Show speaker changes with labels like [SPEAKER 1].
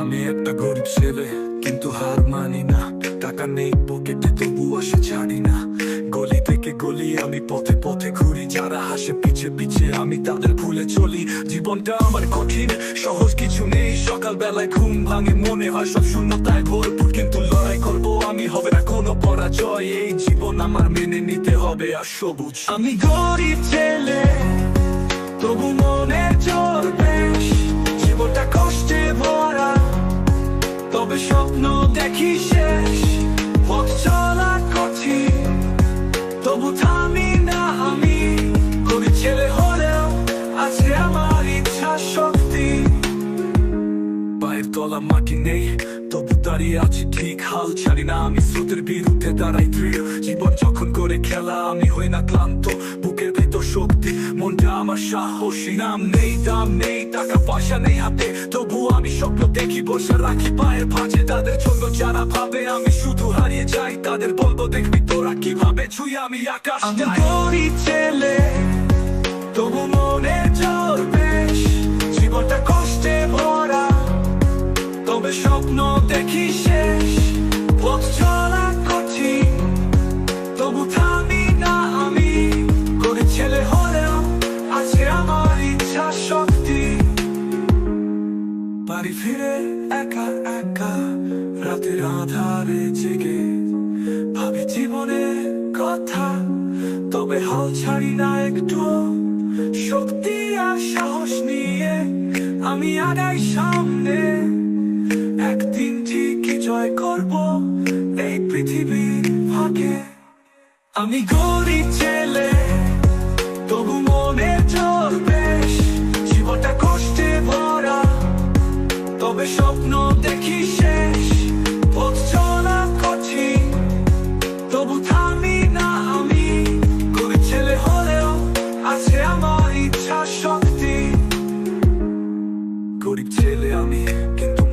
[SPEAKER 1] আমি একটা গরিব ছেলে, কিন্তু হার মানি না। টাকা নেই পকেটে, তবু আসে ছাড়ি না। গলি থেকে গলি আমি পথে পথে ঘুরি, যারা হাসে পিছে পিছে আমি তাদের ভুলে চলি। জীবনটা আমার কঠিন, সহজ কিছু নেই। সকাল বেলায় ঘুম ভাঙে, মনে হয় সব শূন্যতায় ভরপুর, কিন্তু লড়াই করবো আমি, হবে না কোনো পরাজয়। এই জীবন আমার মেনে নিতে হবে আর সবুজ। আমি গরিব ছেলে, তবু মনে জোর বেশ। জীবনটা কষ্টে ভরা, তবে স্বপ্ন দেখি শেষ। পথ চলা কঠিন, তবু থামি না আমি। গরিব ছেলে হলেও আছে আমার ইচ্ছা শক্তি। পায়ের তলা মাটি নেই, তবু দাঁড়িয়ে আছি ঠিক, হাল ছাড়ি না আমি। স্রোতের বিরুদ্ধে দাঁড়াই দৃঢ়। জীবন যখন করে খেলা, আমি হই না ক্লান্ত। বুকের ভেতর শক্তি, মনটা আমার সাহসী। নাম নেই, দাম নেই, টাকা পয়সা নেই হাতে, তবু আমি স্বপ্ন দেখি, বসে রাখি পায়ের ভাঁজে। তাদের জন্য যারা ভাবে আমি শুধু হারিয়ে যাই, তাদের বলবো দেখবি তোরা কিভাবে ছুঁই আমি আকাশ। আমি গরিব ছেলে, তবু মনে জোর বেশ। জীবনটা কষ্টে ভরা, তবে স্বপ্ন দেখি শেষ। পথ চলা কঠিন, তবু থামি না আমি। গরিব ছেলে হলেও আছে আমার ইচ্ছা শক্তি। বাড়ি ফিরে একা একা, রাতের আধারে জেগে ভাবি জীবনের কথা, তবে হাল ছাড়ি না একটু। শক্তি আর সাহস নিয়ে আমি আগাই সামনে। একদিন ঠিকই জয় করব এই পৃথিবীর ভাগে। আমি গরিব ছেলে, তবু মনে জোর বেশ। জীবনটা কষ্টে ভরা, তবে স্বপ্ন দেখি শেষ। পথ চলা কঠিন, তবু থামি না আমি। গরিব ছেলে হলেও আছে আমার ইচ্ছা শক্তি। গরিব ছেলে আমি, কিন্তু